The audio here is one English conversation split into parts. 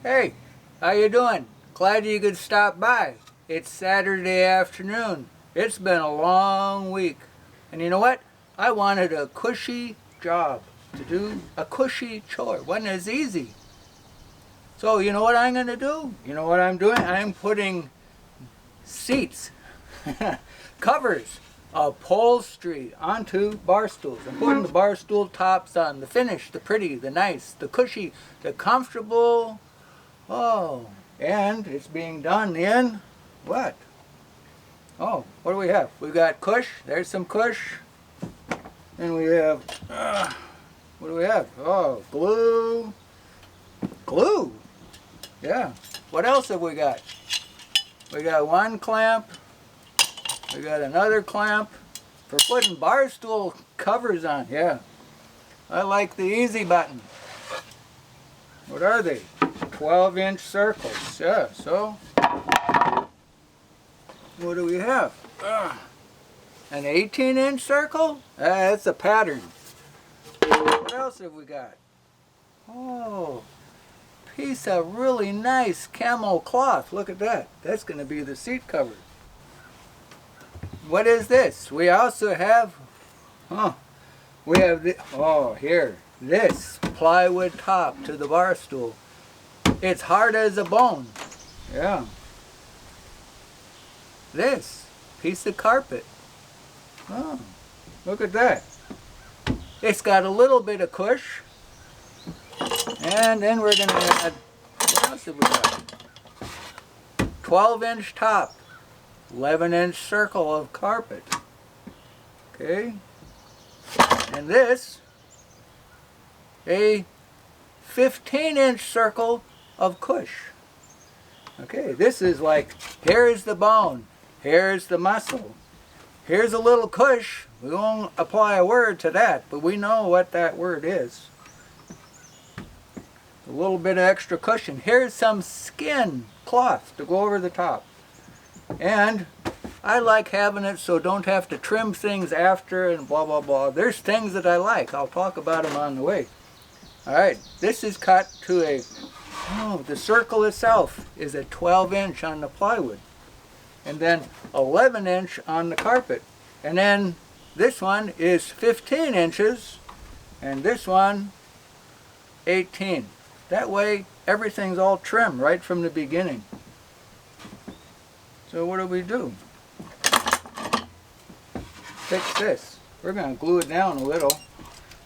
Hey, how you doing? Glad you could stop by. It's Saturday afternoon. It's been a long week. And you know what? I wanted a cushy job to do, a cushy chore. Wasn't as easy. So you know what I'm going to do? You know what I'm doing? I'm putting seats, covers, upholstery onto bar stools. I'm putting the bar stool tops on, the finish, the pretty, the nice, the cushy, the comfortable. Oh, and it's being done in what? Oh, what do we have? We've got cush. There's some cush. And we have, what do we have? Oh, glue. Glue. Yeah. What else have we got? We got one clamp. We got another clamp for putting bar stool covers on. Yeah. I like the easy button. What are they? 12-inch circles. Yeah, so what do we have? An 18-inch circle? That's a pattern. What else have we got? Oh, piece of really nice camo cloth. Look at that. That's going to be the seat cover. What is this? We also have, we have the, here, this plywood top to the bar stool. It's hard as a bone. Yeah. This piece of carpet. Oh, look at that. It's got a little bit of cush. And then we're going to add, what else have we got? 12-inch top. 11-inch circle of carpet. Okay. And this, a 15-inch circle of cush. Okay, this is like, here's the bone, here's the muscle, here's a little cush. We won't apply a word to that, but we know what that word is. A little bit of extra cushion. Here's some skin cloth to go over the top. And I like having it so don't have to trim things after and blah, blah, blah. There's things that I like. I'll talk about them on the way. All right, this is cut to a, the circle itself is a 12-inch on the plywood. And then 11-inch on the carpet. And then this one is 15 inches. And this one, 18. That way, everything's all trimmed right from the beginning. So what do? Fix this. We're going to glue it down a little.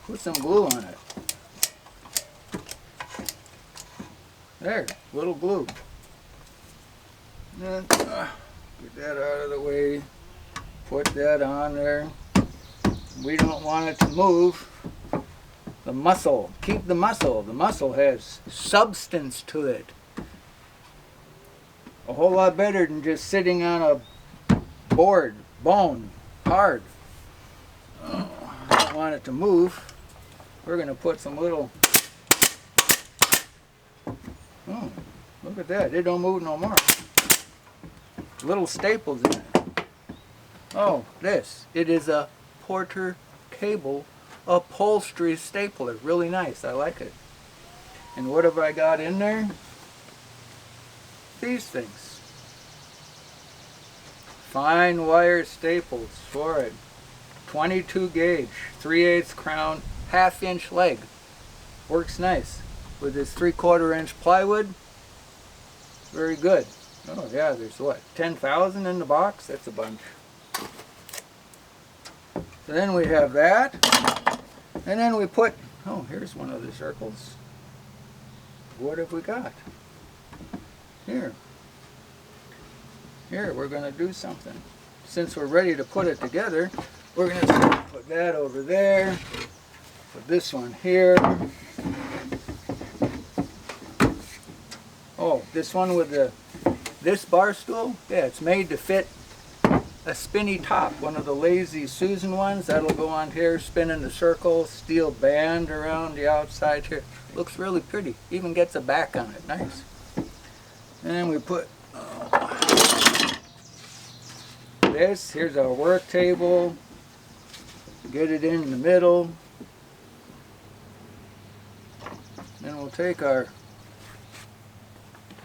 Put some glue on it. There, little glue. Then, get that out of the way. Put that on there. We don't want it to move. The muscle. Keep the muscle. The muscle has substance to it. A whole lot better than just sitting on a board, bone, hard. Oh, I don't want it to move. We're going to put some little, look at that. It don't move no more. Little staples in it. Oh, this. It is a Porter cable upholstery stapler. Really nice. I like it. And what have I got in there? These things. Fine wire staples for it. 22 gauge, 3/8 crown, 1/2-inch leg. Works nice. With this 3/4 inch plywood. Very good. Oh yeah, there's what, 10,000 in the box? That's a bunch. So then we have that. And then we put, here's one of the circles. What have we got? Here, we're going to do something. Since we're ready to put it together, we're going to put that over there, put this one here. Oh, this one with this bar stool, yeah, it's made to fit a spinny top, one of the Lazy Susan ones. That'll go on here, spin in the circle, steel band around the outside here. Looks really pretty, even gets a back on it, nice. And then we put this. Here's our work table. Get it in the middle. Then we'll take our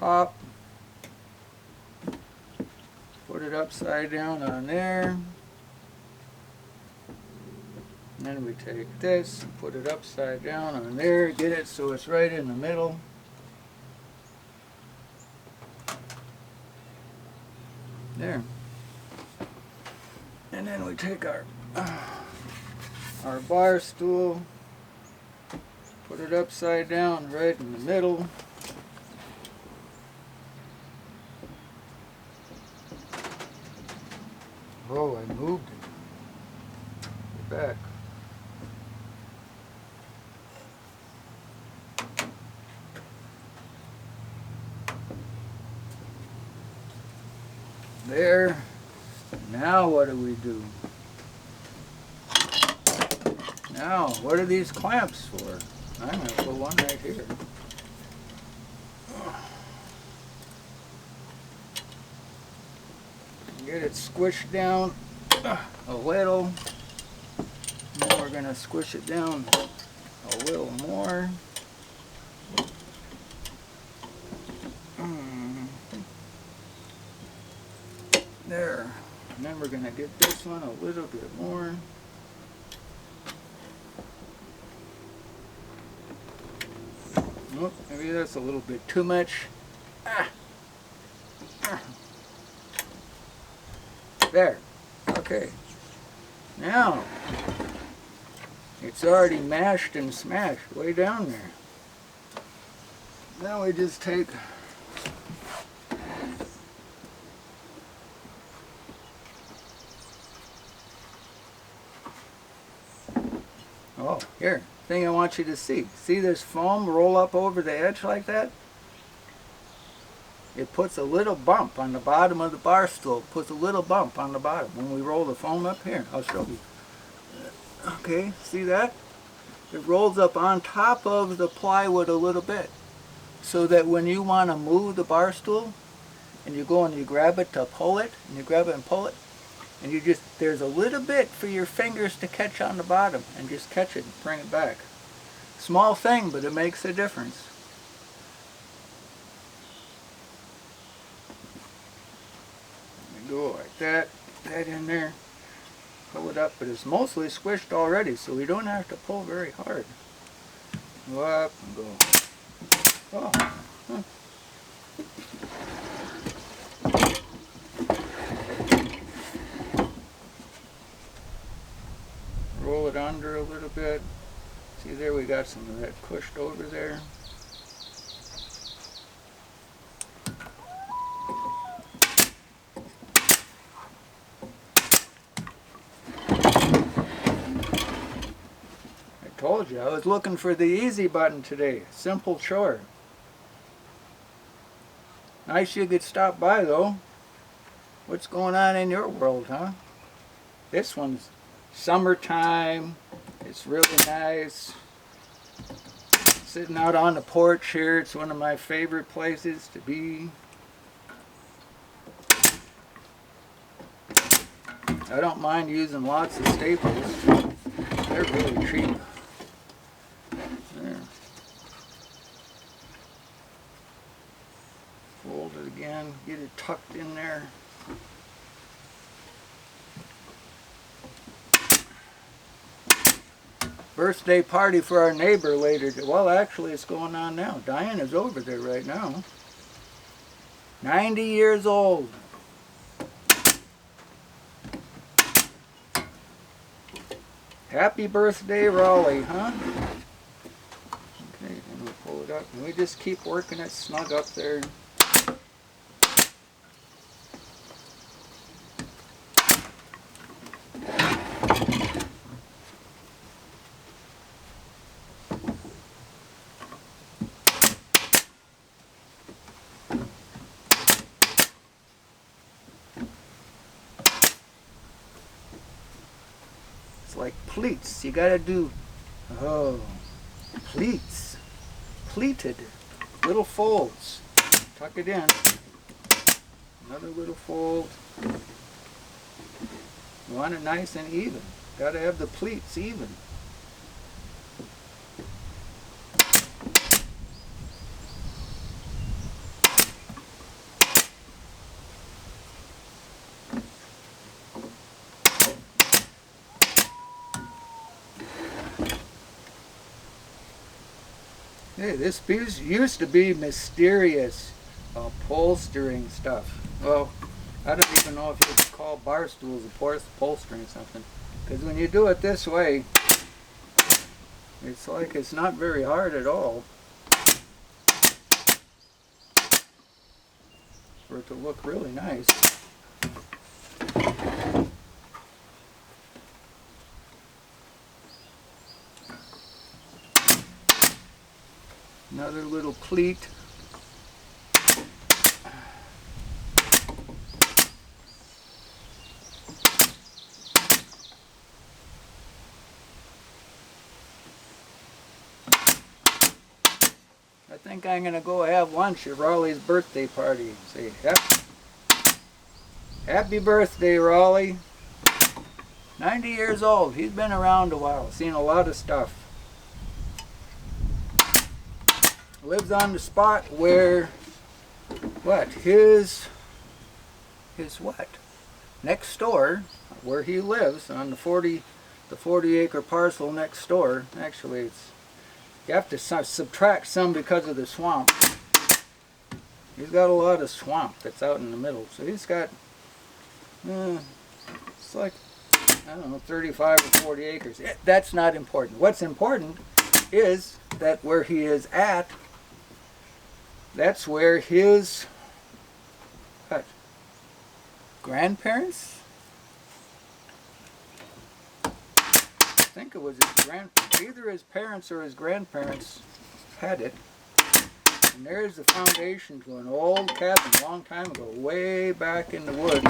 top. Put it upside down on there. And then we take this and put it upside down on there. Get it so it's right in the middle. There. And then we take our bar stool, put it upside down right in the middle. Oh, I moved it. Get back. There. Now what do? Now, what are these clamps for? I'm going to put one right here. Get it squished down a little. And then we're going to squish it down a little more. There. And then we're going to get this one a little bit more. Oh, maybe that's a little bit too much. There. Okay. Now, it's already mashed and smashed way down there. Now we just take here, thing I want you to see. See this foam roll up over the edge like that? It puts a little bump on the bottom of the bar stool. Puts a little bump on the bottom when we roll the foam up here. I'll show you. Okay, see that? It rolls up on top of the plywood a little bit. So that when you want to move the bar stool, and you go and you grab it to pull it, and you grab it and pull it, and you just, there's a little bit for your fingers to catch on the bottom, and just catch it and bring it back. Small thing, but it makes a difference. Go like that, that in there, pull it up, but it's mostly squished already, so we don't have to pull very hard. Go up and go. Oh. Huh. Roll it under a little bit. See there, we got some of that pushed over there. I told you, I was looking for the easy button today. Simple chore. Nice you could stop by though. What's going on in your world, huh? This one's summertime. It's really nice. Sitting out on the porch here. It's one of my favorite places to be. I don't mind using lots of staples. They're really cheap. There. Fold it again. Get it tucked in there. Birthday party for our neighbor later. Well, actually, it's going on now. Diana's over there right now. 90 years old. Happy birthday, Raleigh, huh? Okay, and we'll pull it up. And we just keep working it snug up there. Like pleats, you gotta do, pleats, pleated, little folds, tuck it in, another little fold, you want it nice and even, gotta have the pleats even. Hey, this piece used to be mysterious upholstering stuff. Well, I don't even know if you could call bar stools upholstering something. Because when you do it this way, it's like it's not very hard at all for it to look really nice. Another little pleat. I think I'm going to go have lunch at Raleigh's birthday party and say, happy birthday, Raleigh. 90 years old. He's been around a while, seen a lot of stuff. Lives on the spot where, his what? Next door, where he lives, on the 40 acre parcel next door. Actually, it's, you have to subtract some because of the swamp. He's got a lot of swamp that's out in the middle. So he's got, it's like, I don't know, 35 or 40 acres. That's not important. What's important is that where he is at, that's where his, grandparents? I think it was either his parents or his grandparents had it. And there's the foundation to an old cabin a long time ago, way back in the woods.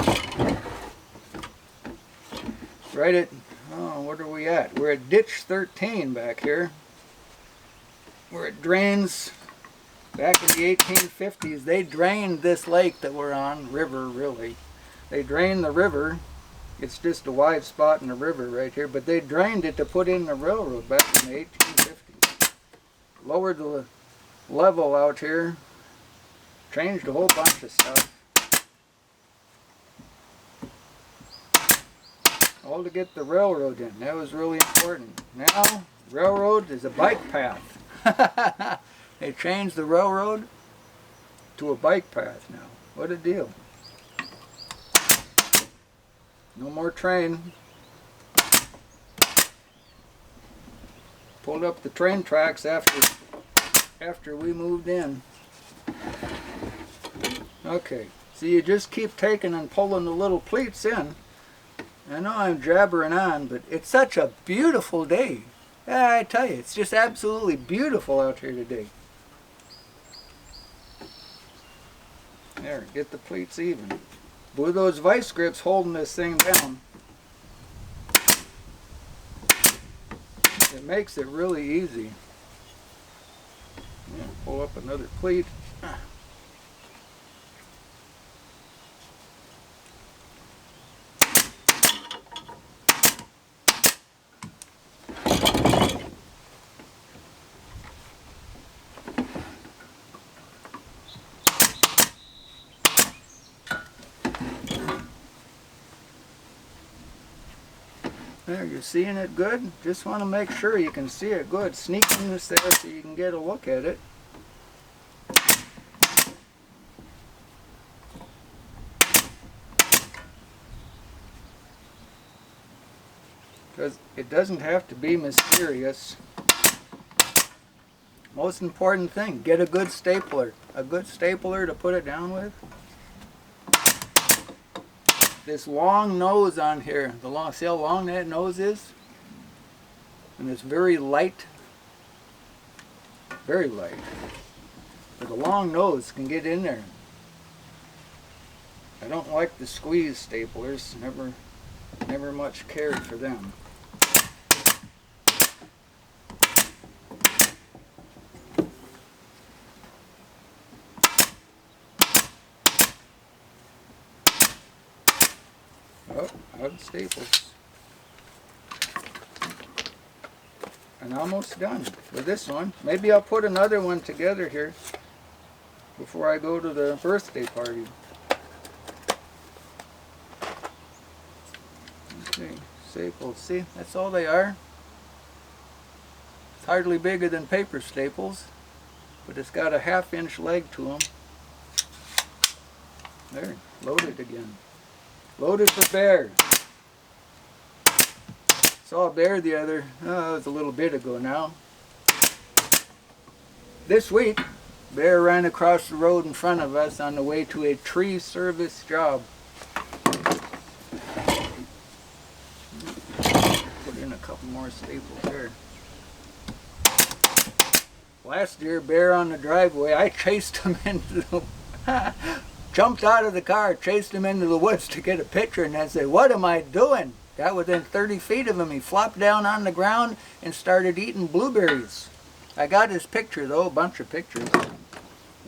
Right at, what are we at? We're at ditch 13 back here, where it drains. Back in the 1850s, they drained this lake that we're on, river really. They drained the river. It's just a wide spot in the river right here, but they drained it to put in the railroad back in the 1850s. Lowered the level out here, changed a whole bunch of stuff. All to get the railroad in. That was really important. Now, railroad is a bike path. They changed the railroad to a bike path now. What a deal. No more train. Pulled up the train tracks after we moved in. Okay, so you just keep taking and pulling the little pleats in. I know I'm jabbering on, but it's such a beautiful day. Yeah, I tell you, it's just absolutely beautiful out here today. There, get the pleats even. With those vice grips holding this thing down, it makes it really easy. Yeah, pull up another pleat. There, you're seeing it good? Just want to make sure you can see it good. Sneaking this there so you can get a look at it. Because it doesn't have to be mysterious. Most important thing, get a good stapler. A good stapler to put it down with. This long nose on here, see how long that nose is? And it's very light. Very light. But the long nose can get in there. I don't like the squeeze staplers. Never much cared for them. Oh, out of staples. And almost done with this one. Maybe I'll put another one together here before I go to the birthday party. Okay, staples. See, that's all they are. It's hardly bigger than paper staples. but it's got a 1/2-inch leg to them. There, loaded again. Loaded for Bear. Saw Bear it was a little bit ago now. This week, Bear ran across the road in front of us on the way to a tree service job. Put in a couple more staples there. Last year, Bear on the driveway, I chased him into the... jumped out of the car, chased him into the woods to get a picture, and I said, "What am I doing?" Got within 30 feet of him. He flopped down on the ground and started eating blueberries. I got his picture though, a bunch of pictures.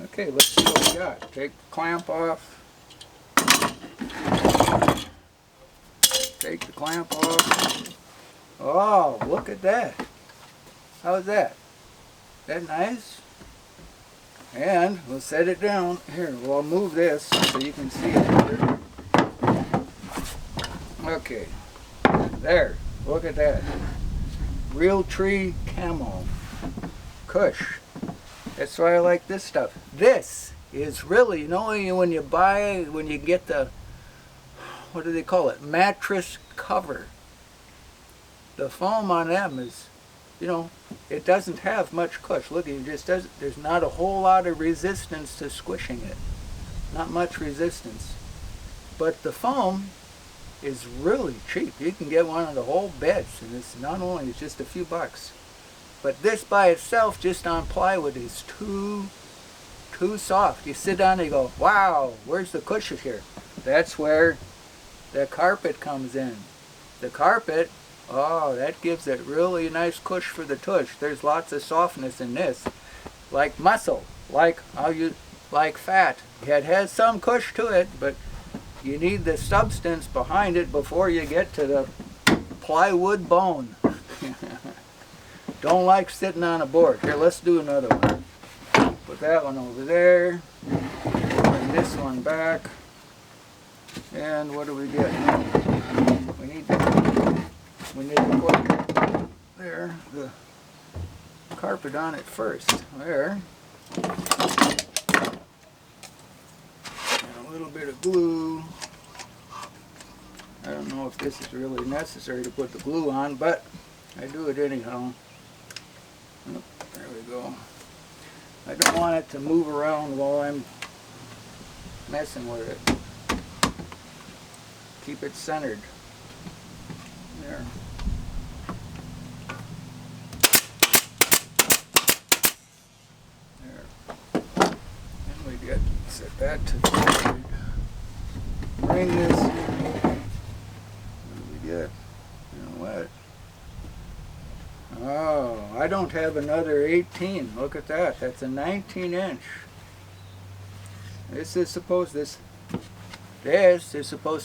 Okay, let's see what we got. Take the clamp off. Take the clamp off. Oh, look at that. How's that? That nice? And we'll set it down. Here, well, I'll move this so you can see it better. Okay. There. Look at that. Real tree camo. Cush. That's why I like this stuff. This is really, you know, when you get the, what do they call it? Mattress cover. The foam on them is, you know, it doesn't have much cush. Look, it just doesn't, there's not a whole lot of resistance to squishing it. Not much resistance. But the foam is really cheap. You can get one of the whole beds, and it's not only, it's just a few bucks. But this by itself, just on plywood, is too soft. You sit down and you go, wow, where's the cushion here? That's where the carpet comes in. The carpet, oh, that gives it really nice cush for the tush. There's lots of softness in this, like muscle, like fat. It has some cush to it, but you need the substance behind it before you get to the plywood bone. Don't like sitting on a board. Here, let's do another one. Put that one over there. Bring this one back. And what do we get? We need to put there the carpet on it first. There. And a little bit of glue. I don't know if this is really necessary to put the glue on, but I do it anyhow. Oh, there we go. I don't want it to move around while I'm messing with it. Keep it centered. There. There. And we get, set that to the side. Bring this. What do we get? You know what? Oh, I don't have another 18. Look at that. That's a 19-inch. This is supposed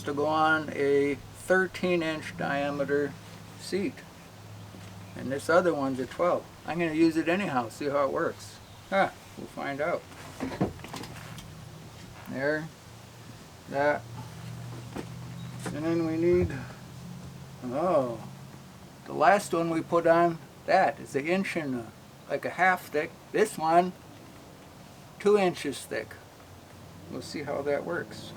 to go on a 13-inch diameter seat. And this other one's a 12. I'm going to use it anyhow, see how it works. We'll find out. There. That. And then we need, oh, the last one we put on, that is an inch and like a half thick. This one, 2 inches thick. We'll see how that works.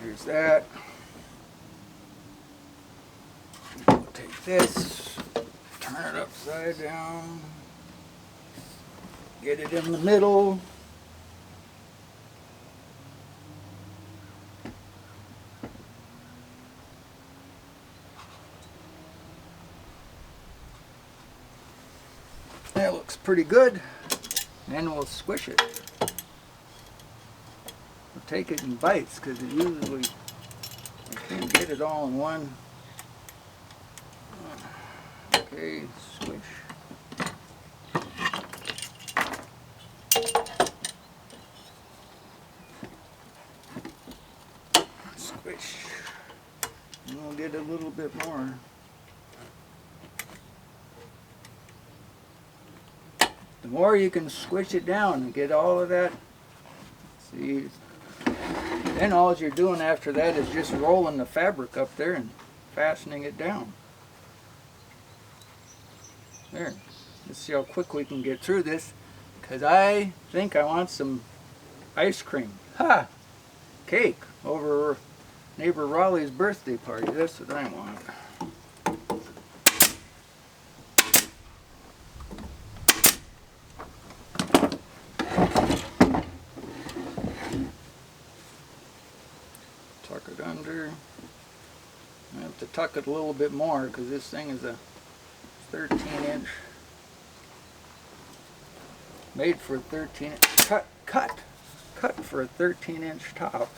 Here's that. We'll take this, turn it upside down, get it in the middle. That looks pretty good. Then we'll squish it. We'll take it in bites because it usually, I can't get it all in one. Okay, squish. Squish. And we'll get a little bit more. The more you can squish it down and get all of that, see, then all you're doing after that is just rolling the fabric up there and fastening it down. There. Let's see how quick we can get through this, because I think I want some ice cream. Ha! Cake over neighbor Raleigh's birthday party. That's what I want. Tuck it under. I have to tuck it a little bit more because this thing is a 13-inch. Made for a 13 cut for a 13-inch top.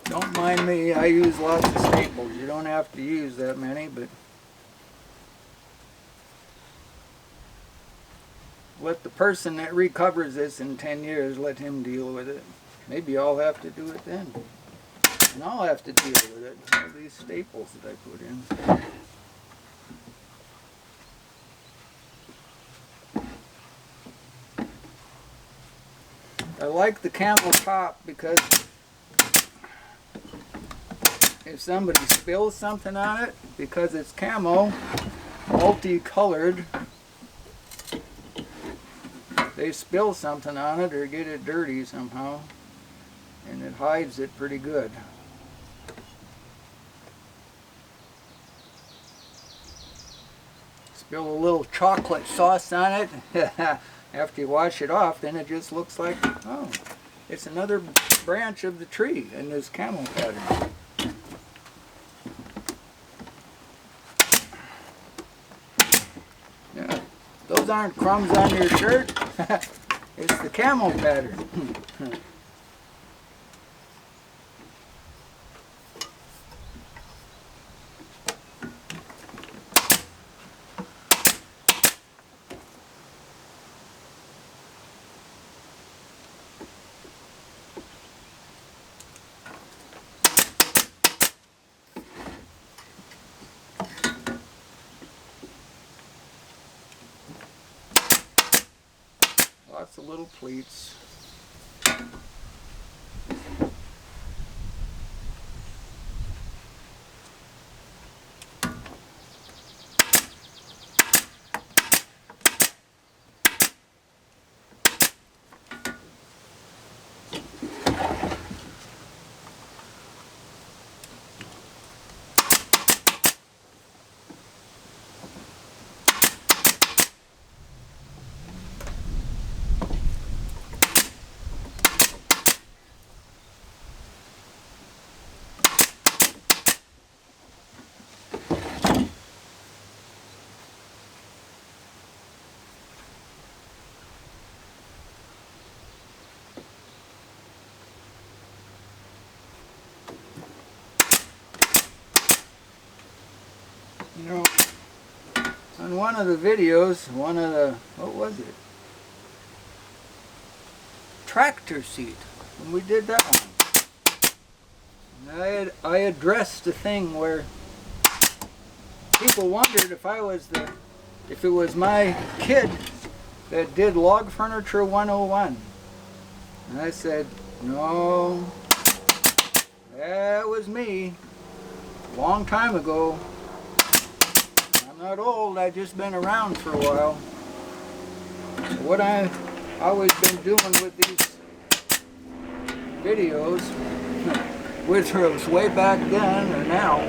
Don't mind me, I use lots of staples. You don't have to use that many, but let the person that recovers this in 10 years, let him deal with it. Maybe I'll have to do it then. And I'll have to deal with it. All these staples that I put in. I like the camel top because if somebody spills something on it, because it's camo, multicolored, they spill something on it or get it dirty somehow, and it hides it pretty good. Spill a little chocolate sauce on it, after you wash it off, then it just looks like, oh, it's another branch of the tree in this camel pattern. Those aren't crumbs on your shirt. It's the camel pattern. Lots of little pleats. You know, on one of the videos, what was it? Tractor seat, when we did that one. And I addressed the thing where people wondered if it was my kid that did Log Furniture 101. And I said, no, that was me, a long time ago. Not old, I've just been around for a while. What I've always been doing with these videos, whether it was way back then or now,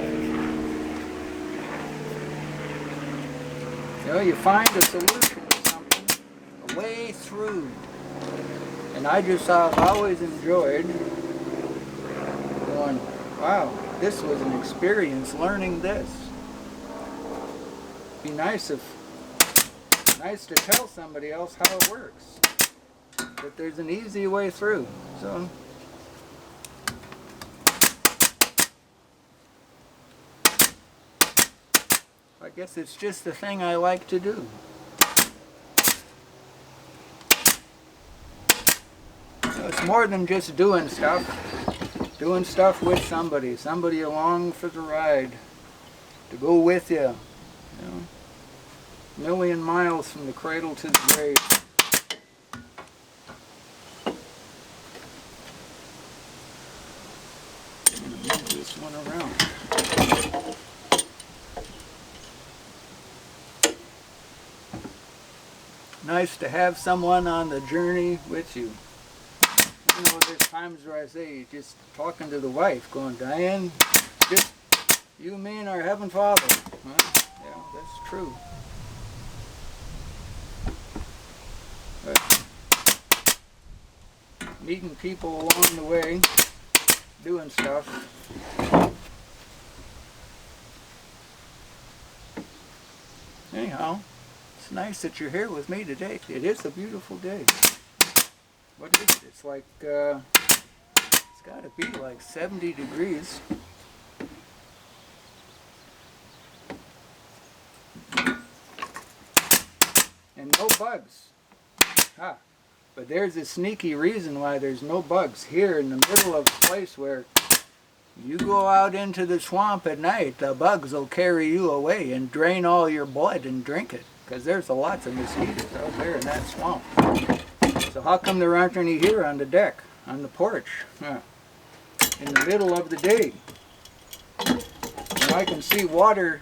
you know, you find a solution to something, a way through. And I've always enjoyed going, wow, this was an experience learning this. Be nice to tell somebody else how it works, that there's an easy way through. So I guess it's just the thing I like to do. It's more than just doing stuff. Doing stuff with somebody along for the ride, to go with you, you know, a million miles from the cradle to the grave. I'm going to move this one around. Nice to have someone on the journey with you. You know, there's times where I say, just talking to the wife, going, Diane, just you, me, and our Heavenly Father. Well, yeah, that's true. But meeting people along the way, doing stuff. Anyhow, it's nice that you're here with me today. It is a beautiful day. What is it? It's like, it's got to be like 70 degrees. And no bugs. Ah, but there's a sneaky reason why there's no bugs here in the middle of a place where you go out into the swamp at night, the bugs will carry you away and drain all your blood and drink it. Because there's lots of mosquitoes out there in that swamp. So how come there aren't any here on the deck, on the porch, in the middle of the day? And I can see water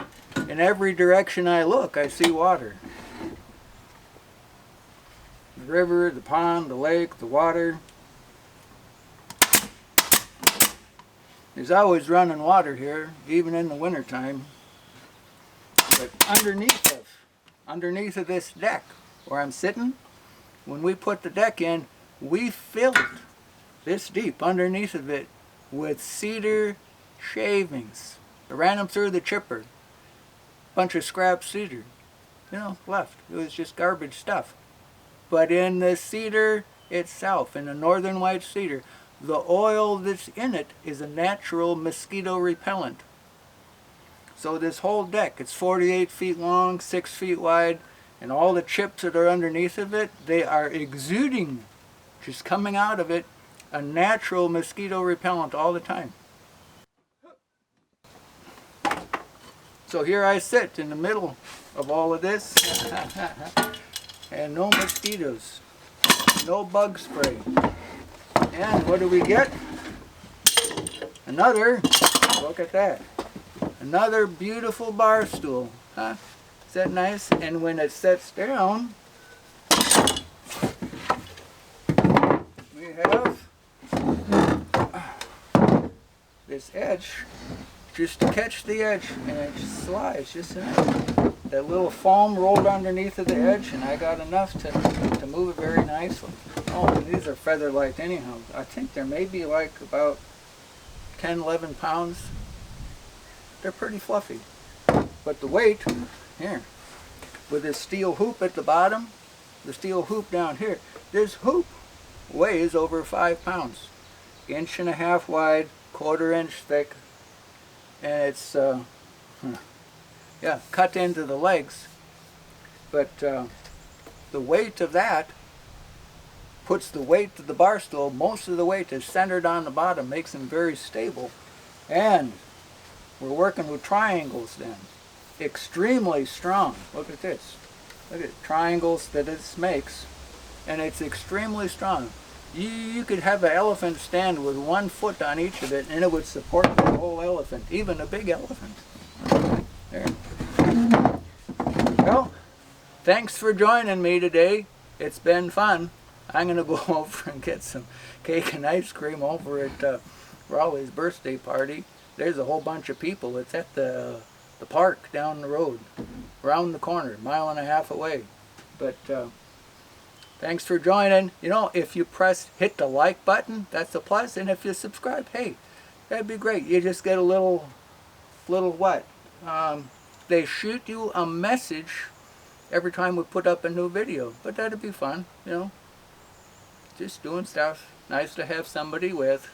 in every direction I look. I see water. The river, the pond, the lake, the water. There's always running water here, even in the wintertime. But underneath of this deck where I'm sitting, when we put the deck in, we filled this deep underneath of it with cedar shavings. I ran them through the chipper. Bunch of scrap cedar, you know, left. It was just garbage stuff. But in the cedar itself, in the northern white cedar, the oil that's in it is a natural mosquito repellent. So this whole deck, it's 48 feet long, 6 feet wide, and all the chips that are underneath of it, they are exuding, just coming out of it, a natural mosquito repellent all the time. So here I sit in the middle of all of this, and no mosquitoes, no bug spray. And what do we get? Another, look at that, another beautiful bar stool, huh? Is that nice? And when it sets down, we have this edge, just to catch the edge, and it just slides just enough. That little foam rolled underneath of the edge, and I got enough to move it very nicely. Oh, and these are feather light anyhow. I think they're maybe like about 10, 11 pounds. They're pretty fluffy. But the weight, here, with this steel hoop at the bottom, the steel hoop down here, this hoop weighs over 5 pounds. 1.5 inches wide, 1/4 inch thick, and it's, yeah, cut into the legs. But the weight of that puts the weight of the bar stool, most of the weight is centered on the bottom, makes them very stable. And we're working with triangles then. Extremely strong. Look at this. Look at triangles that this makes. And it's extremely strong. You could have an elephant stand with 1 foot on each of it and it would support the whole elephant, even a big elephant. There. Well, thanks for joining me today. It's been fun. I'm going to go over and get some cake and ice cream over at Raleigh's birthday party. There's a whole bunch of people. It's at the park down the road, around the corner, 1.5 miles away. But thanks for joining. You know, if you hit the like button, that's a plus. And if you subscribe, hey, that'd be great. You just get a little what? They shoot you a message every time we put up a new video. But that'd be fun, you know. Just doing stuff. Nice to have somebody with.